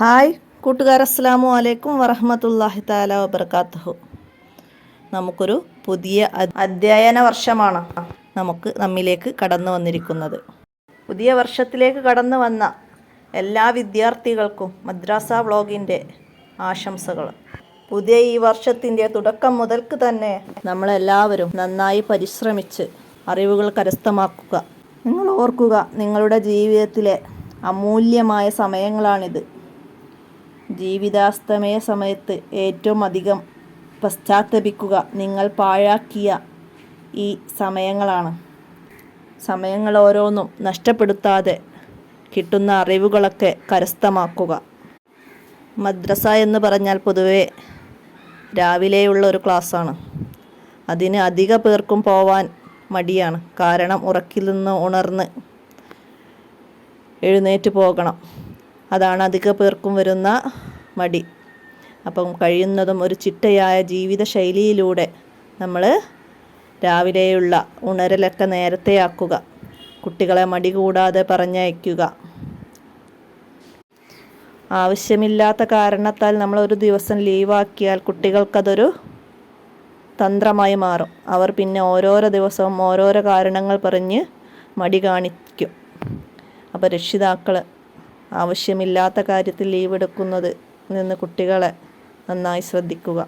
Hi കൂട്ടുകാർ, അസ്സലാമു അലൈക്കും വറഹ്മത്തുള്ളാഹി തആല വബറകാതുഹു. നമുക്കൊരു പുതിയ അധ്യയന വർഷമാണ് നമ്മിലേക്ക് കടന്നു വന്നിരിക്കുന്നത്. പുതിയ വർഷത്തിലേക്ക് കടന്നു വന്ന എല്ലാ വിദ്യാർത്ഥികൾക്കും മദ്രസ വ്ളോഗിൻ്റെ ആശംസകൾ. പുതിയ ഈ വർഷത്തിൻ്റെ തുടക്കം മുതൽക്ക് തന്നെ നമ്മളെല്ലാവരും നന്നായി പരിശ്രമിച്ച് അറിവുകൾ കരസ്ഥമാക്കുക. നിങ്ങൾ ഓർക്കുക, നിങ്ങളുടെ ജീവിതത്തിലെ അമൂല്യമായ സമയങ്ങളാണിത്. ജീവിതാസ്തമയ സമയത്ത് ഏറ്റവും അധികം പശ്ചാത്തപിക്കുക നിങ്ങൾ പാഴാക്കിയ ഈ സമയങ്ങളാണ്. സമയങ്ങൾ ഓരോന്നും നഷ്ടപ്പെടുത്താതെ കിട്ടുന്ന അറിവുകളൊക്കെ കരസ്ഥമാക്കുക. മദ്രസ എന്ന് പറഞ്ഞാൽ പൊതുവെ രാവിലെയുള്ള ഒരു ക്ലാസ്സാണ്. അതിന് അധിക പേർക്കും പോവാൻ മടിയാണ്. കാരണം ഉറക്കിൽ നിന്ന് ഉണർന്ന് എഴുന്നേറ്റ് പോകണം. അതാണ് അധിക പേർക്കും വരുന്ന മടി. അപ്പം കഴിയുന്നതും ഒരു ചിട്ടയായ ജീവിത ശൈലിയിലൂടെ നമ്മൾ രാവിലെയുള്ള ഉണരലൊക്കെ നേരത്തെയാക്കുക. കുട്ടികളെ മടി കൂടാതെ പറഞ്ഞയക്കുക. ആവശ്യമില്ലാത്ത കാരണത്താൽ നമ്മൾ ഒരു ദിവസം ലീവാക്കിയാൽ കുട്ടികൾക്കതൊരു തന്ത്രമായി മാറും. അവർ പിന്നെ ഓരോരോ ദിവസവും ഓരോരോ കാരണങ്ങൾ പറഞ്ഞ് മടി കാണിക്കും. അപ്പോൾ രക്ഷിതാക്കൾ ആവശ്യമില്ലാത്ത കാര്യത്തിൽ ലീവ് എടുക്കുന്നത് നിന്ന് കുട്ടികളെ നന്നായി ശ്രദ്ധിക്കുക.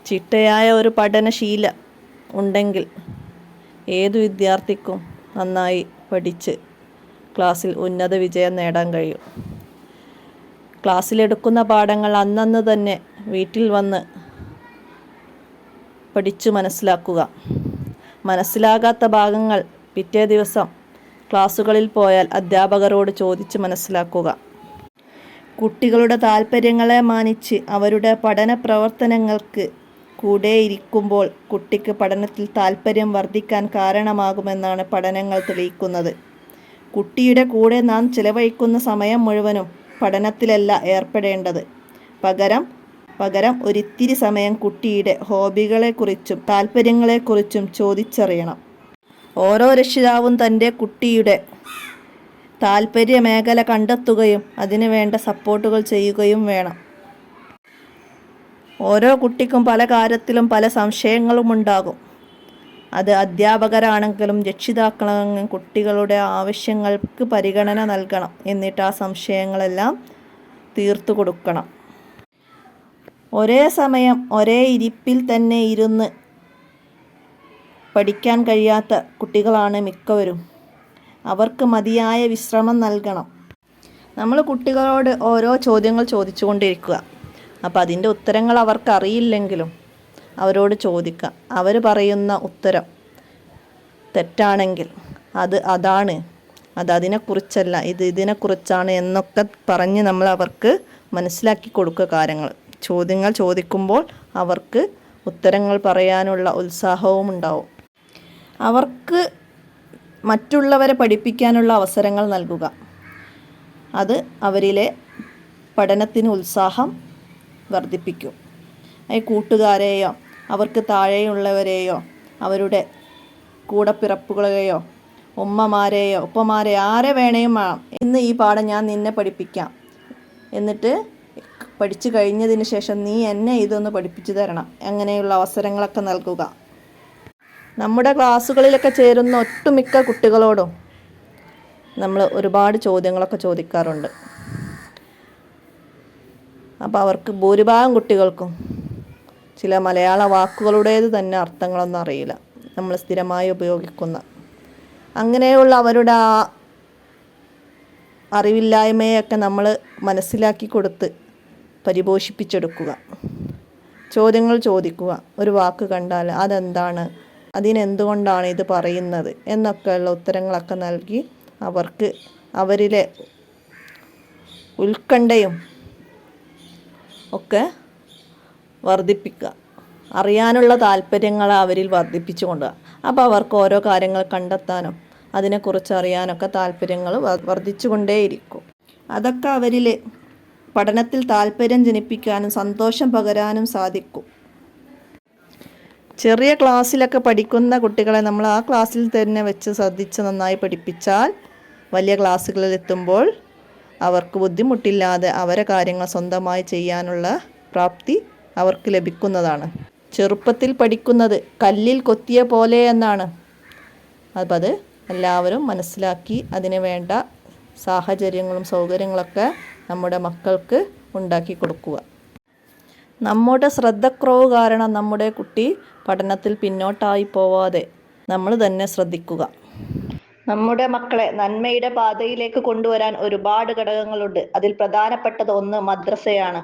ചിട്ടയായ ഒരു പഠനശീല ഉണ്ടെങ്കിൽ ഏതു വിദ്യാർത്ഥിക്കും നന്നായി പഠിച്ച് ക്ലാസ്സിൽ ഉന്നത വിജയം നേടാൻ കഴിയും. ക്ലാസ്സിലെടുക്കുന്ന പാഠങ്ങൾ അന്നന്ന് തന്നെ വീട്ടിൽ വന്ന് പഠിച്ചു മനസ്സിലാക്കുക. മനസ്സിലാകാത്ത ഭാഗങ്ങൾ പിറ്റേ ദിവസം ക്ലാസ്സുകളിൽ പോയാൽ അധ്യാപകരോട് ചോദിച്ച് മനസ്സിലാക്കുക. കുട്ടികളുടെ താൽപ്പര്യങ്ങളെ മാനിച്ച് അവരുടെ പഠന പ്രവർത്തനങ്ങൾക്ക് കൂടെയിരിക്കുമ്പോൾ കുട്ടിക്ക് പഠനത്തിൽ താൽപ്പര്യം വർദ്ധിക്കാൻ കാരണമാകുമെന്നാണ് പഠനങ്ങൾ തെളിയിക്കുന്നത്. കുട്ടിയുടെ കൂടെ നാം ചിലവഴിക്കുന്ന സമയം മുഴുവനും പഠനത്തിലല്ല ഏർപ്പെടേണ്ടത്. പകരം ഒരിത്തിരി സമയം കുട്ടിയുടെ ഹോബികളെക്കുറിച്ചും താൽപ്പര്യങ്ങളെക്കുറിച്ചും ചോദിച്ചറിയണം. ഓരോ രക്ഷിതാവും തൻ്റെ കുട്ടിയുടെ താൽപ്പര്യ മേഖല കണ്ടെത്തുകയും അതിനു വേണ്ട സപ്പോർട്ടുകൾ ചെയ്യുകയും വേണം. ഓരോ കുട്ടിക്കും പല കാര്യത്തിലും പല സംശയങ്ങളും ഉണ്ടാകും. അത് അധ്യാപകരാണെങ്കിലും രക്ഷിതാക്കളാണെങ്കിലും കുട്ടികളുടെ ആവശ്യങ്ങൾക്ക് പരിഗണന നൽകണം. എന്നിട്ട് ആ സംശയങ്ങളെല്ലാം തീർത്തു കൊടുക്കണം. ഒരേ സമയം ഒരേ ഇരിപ്പിൽ തന്നെ ഇരുന്ന് പഠിക്കാൻ കഴിയാത്ത കുട്ടികളാണ് മിക്കവരും. അവർക്ക് മതിയായ വിശ്രമം നൽകണം. നമ്മൾ കുട്ടികളോട് ഓരോ ചോദ്യങ്ങൾ ചോദിച്ചുകൊണ്ടിരിക്കുക. അപ്പോൾ അതിൻ്റെ ഉത്തരങ്ങൾ അവർക്ക് അറിയില്ലെങ്കിലും അവരോട് ചോദിക്കുക. അവർ പറയുന്ന ഉത്തരം തെറ്റാണെങ്കിൽ അതാണ്, അതിനെക്കുറിച്ചല്ല, ഇതിനെക്കുറിച്ചാണ് എന്നൊക്കെ പറഞ്ഞ് നമ്മൾ അവർക്ക് മനസ്സിലാക്കി കൊടുക്കുക കാര്യങ്ങൾ. ചോദ്യങ്ങൾ ചോദിക്കുമ്പോൾ അവർക്ക് ഉത്തരങ്ങൾ പറയാനുള്ള ഉത്സാഹവും ഉണ്ടാവും. അവർക്ക് മറ്റുള്ളവരെ പഠിപ്പിക്കാനുള്ള അവസരങ്ങൾ നൽകുക. അത് അവരിലെ പഠനത്തിന് ഉത്സാഹം വർദ്ധിപ്പിക്കും. കൂട്ടുകാരെയോ അവർക്ക് താഴെയുള്ളവരെയോ അവരുടെ കൂടപ്പിറപ്പുകളെയോ ഉമ്മമാരെയോ ഉപ്പമാരെയോ ആരെ വേണേയും വേണം. ഇന്ന് ഈ പാഠം ഞാൻ നിന്നെ പഠിപ്പിക്കാം, എന്നിട്ട് പഠിച്ചു കഴിഞ്ഞതിന് ശേഷം നീ എന്നെ ഇതൊന്ന് പഠിപ്പിച്ചു തരണം. അങ്ങനെയുള്ള അവസരങ്ങളൊക്കെ നൽകുക. നമ്മുടെ ക്ലാസ്സുകളിലൊക്കെ ചേരുന്ന ഒട്ടുമിക്ക കുട്ടികളോടും നമ്മൾ ഒരുപാട് ചോദ്യങ്ങളൊക്കെ ചോദിക്കാറുണ്ട്. അപ്പോൾ അവർക്ക് ഭൂരിഭാഗം കുട്ടികൾക്കും ചില മലയാള വാക്കുകളുടേത് തന്നെ അർത്ഥങ്ങളൊന്നും അറിയില്ല, നമ്മൾ സ്ഥിരമായി ഉപയോഗിക്കുന്ന. അങ്ങനെയുള്ള അവരുടെ ആ അറിവില്ലായ്മയൊക്കെ നമ്മൾ മനസ്സിലാക്കി കൊടുത്ത് പരിപോഷിപ്പിച്ചെടുക്കുക. ചോദ്യങ്ങൾ ചോദിക്കുക. ഒരു വാക്ക് കണ്ടാൽ അതെന്താണ്, അതിനെന്തുകൊണ്ടാണ് ഇത് പറയുന്നത് എന്നൊക്കെയുള്ള ഉത്തരങ്ങളൊക്കെ നൽകി അവർക്ക് അവരിലെ ഉത്കണ്ഠയും ഒക്കെ വർദ്ധിപ്പിക്കുക. അറിയാനുള്ള താല്പര്യങ്ങൾ അവരിൽ വർദ്ധിപ്പിച്ചു കൊണ്ടുപോകുക. അപ്പോൾ അവർക്ക് ഓരോ കാര്യങ്ങൾ കണ്ടെത്താനും അതിനെക്കുറിച്ച് അറിയാനൊക്കെ താല്പര്യങ്ങൾ വർദ്ധിച്ചു കൊണ്ടേയിരിക്കും. അതൊക്കെ അവരിൽ പഠനത്തിൽ താല്പര്യം ജനിപ്പിക്കാനും സന്തോഷം പകരാനും സാധിക്കും. ചെറിയ ക്ലാസ്സിലൊക്കെ പഠിക്കുന്ന കുട്ടികളെ നമ്മൾ ആ ക്ലാസ്സിൽ തന്നെ വെച്ച് ശ്രദ്ധിച്ച് നന്നായി പഠിപ്പിച്ചാൽ വലിയ ക്ലാസ്സുകളിൽ എത്തുമ്പോൾ അവർക്ക് ബുദ്ധിമുട്ടില്ലാതെ അവരെ കാര്യങ്ങൾ സ്വന്തമായി ചെയ്യാനുള്ള പ്രാപ്തി അവർക്ക് ലഭിക്കുന്നതാണ്. ചെറുപ്പത്തിൽ പഠിക്കുന്നത് കല്ലിൽ കൊത്തിയ പോലെ എന്നാണ്. അപ്പം അത് എല്ലാവരും മനസ്സിലാക്കി അതിന് വേണ്ട സാഹചര്യങ്ങളും സൗകര്യങ്ങളൊക്കെ നമ്മുടെ മക്കൾക്ക് ഉണ്ടാക്കി കൊടുക്കുക. നമ്മുടെ ശ്രദ്ധക്കുറവ് കാരണം നമ്മുടെ കുട്ടി പഠനത്തിൽ പിന്നോട്ടായി പോവാതെ നമ്മൾ തന്നെ ശ്രദ്ധിക്കുക. നമ്മുടെ മക്കളെ നന്മയുടെ പാതയിലേക്ക് കൊണ്ടുവരാൻ ഒരുപാട് ഘടകങ്ങളുണ്ട്. അതിൽ പ്രധാനപ്പെട്ടത് ഒന്ന് മദ്രസയാണ്,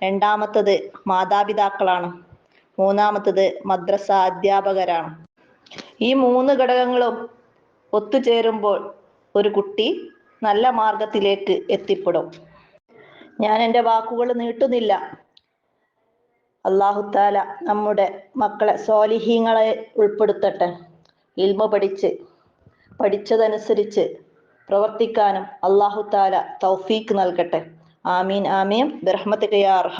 രണ്ടാമത്തത് മാതാപിതാക്കളാണ്, മൂന്നാമത്തത് മദ്രസ അധ്യാപകരാണ്. ഈ 3 ഘടകങ്ങളും ഒത്തുചേരുമ്പോൾ ഒരു കുട്ടി നല്ല മാർഗത്തിലേക്ക് എത്തിപ്പെടും. ഞാൻ എൻ്റെ വാക്കുകൾ നീട്ടുന്നില്ല. അല്ലാഹു തആല നമ്മുടെ മക്കളെ സ്വാലിഹീങ്ങളെ ഉൾപ്പെടുത്തട്ടെ. ഇൽമ പഠിച്ചതനുസരിച്ച് പ്രവർത്തിക്കാനും അല്ലാഹു തആല തൗഫീക്ക് നൽകട്ടെ. ആമീൻ ആമീൻ ബിറഹ്മതിക യാ അർഹം